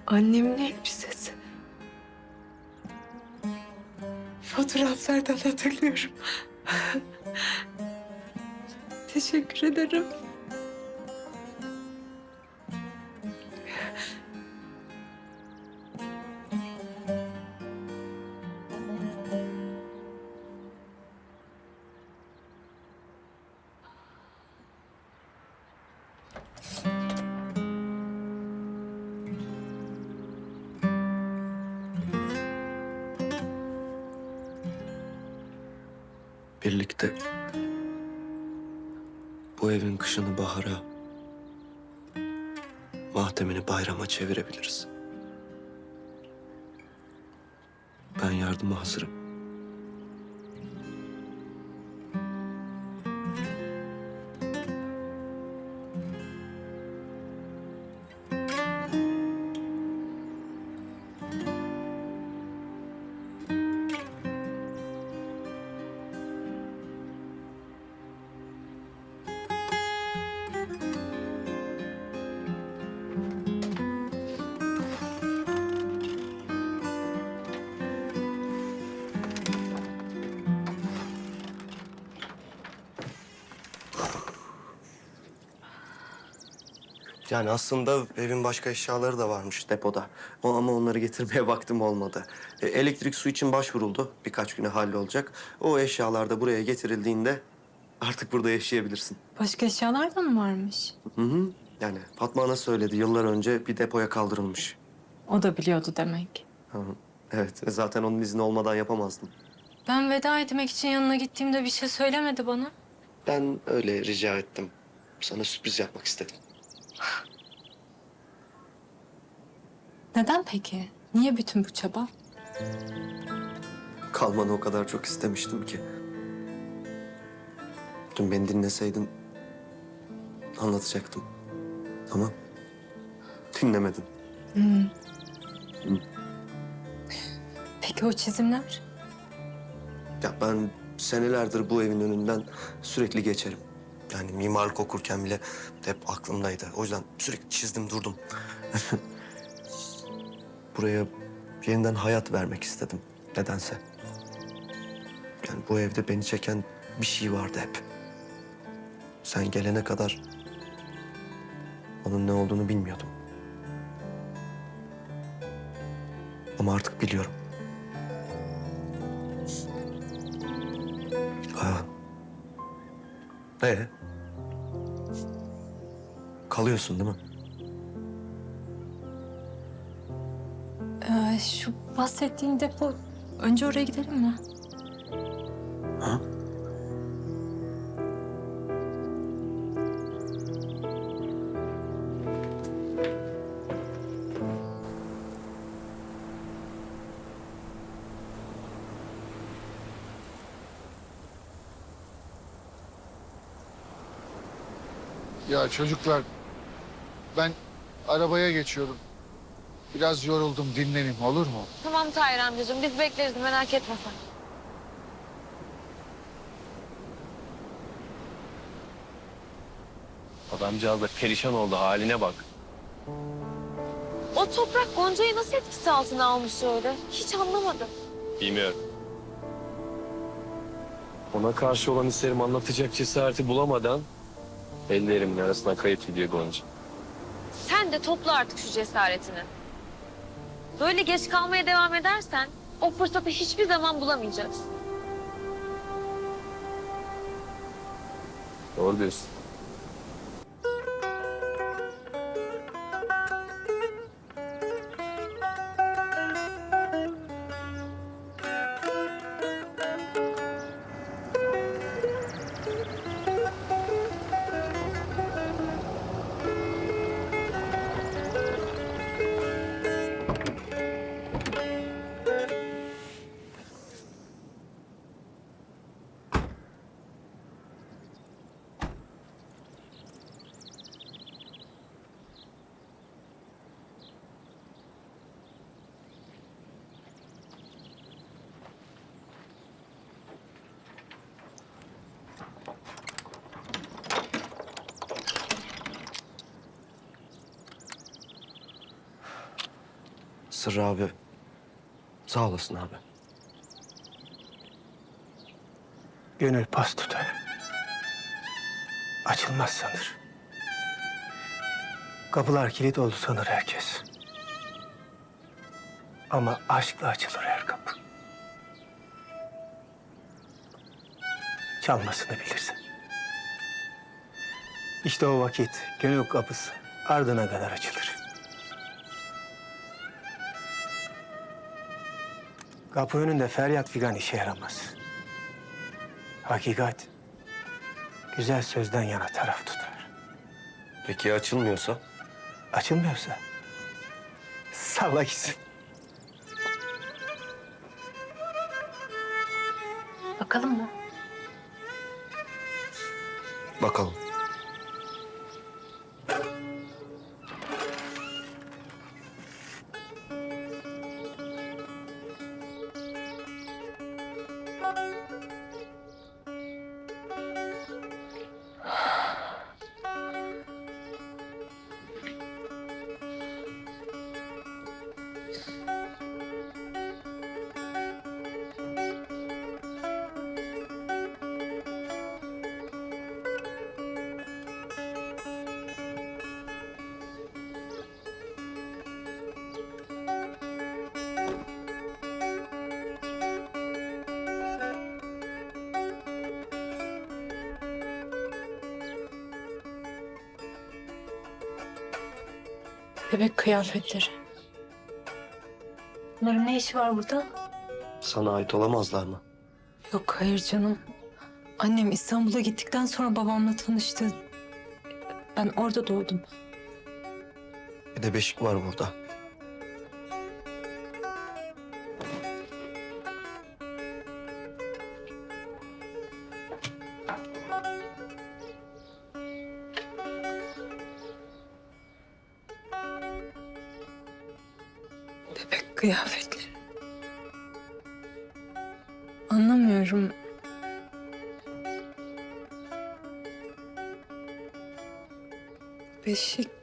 Annemin elbisesi. Fotoğraflardan hatırlıyorum. Teşekkür ederim. Birlikte bu evin kışını bahara, matemini bayrama çevirebiliriz. Ben yardıma hazırım. Yani aslında evin başka eşyaları da varmış depoda. Ama onları getirmeye vaktim olmadı. Elektrik su için başvuruldu. Birkaç güne hallolacak. O eşyalar da buraya getirildiğinde artık burada yaşayabilirsin. Başka eşyalar da mı varmış? Hı hı. Yani Fatma Ana söyledi, yıllar önce bir depoya kaldırılmış. O da biliyordu demek. Hı hı. Evet, zaten onun izni olmadan yapamazdım. Ben veda etmek için yanına gittiğimde bir şey söylemedi bana. Ben öyle rica ettim. Sana sürpriz yapmak istedim. Neden peki? Niye bütün bu çaba? Kalmanı o kadar çok istemiştim ki. Dün beni dinleseydin anlatacaktım. Ama dinlemedin. Peki o çizimler? Ya ben senelerdir bu evin önünden sürekli geçerim. Yani mimarlık okurken bile hep aklımdaydı. O yüzden sürekli çizdim durdum. Buraya yeniden hayat vermek istedim nedense. Yani bu evde beni çeken bir şey vardı hep. Sen gelene kadar onun ne olduğunu bilmiyordum. Ama artık biliyorum. Ha. Kalıyorsun değil mi? Şu bahsettiğin depo... Önce oraya gidelim mi? Ha? Ya çocuklar, ben arabaya geçiyorum. Biraz yoruldum, dinleneyim olur mu? Tamam Tahir amcacığım, biz bekleriz, merak etme sen. Adamcağız da perişan oldu, haline bak. O toprak Gonca'yı nasıl etkisi altına almış öyle? Hiç anlamadım. Bilmiyorum. Ona karşı olan hislerimi anlatacak cesareti bulamadan ellerimin arasına kayıp gidiyor Gonca. Sen de topla artık şu cesaretini. Böyle geç kalmaya devam edersen o fırsatı hiçbir zaman bulamayacaksın. Doğru diyorsun. Sırrı abi. Sağ olasın abi. Gönül pas tutar. Açılmaz sanır. Kapılar kilit oldu sanır herkes. Ama aşkla açılır her kapı. Çalmasını bilirsin. İşte o vakit gönül kapısı ardına kadar açılır. Kapı önünde feryat figan işe yaramaz. Hakikat güzel sözden yana taraf tutar. Peki ya açılmıyorsa? Açılmıyorsa salla gitsin. Bakalım mı? Bakalım. Bebek kıyafetleri. Bunların ne işi var burada? Sana ait olamazlar mı? Yok hayır canım. Annem İstanbul'a gittikten sonra babamla tanıştı. Ben orada doğdum. Bir de beşik var burada. Bebek kıyafetleri. Anlamıyorum. Beşik.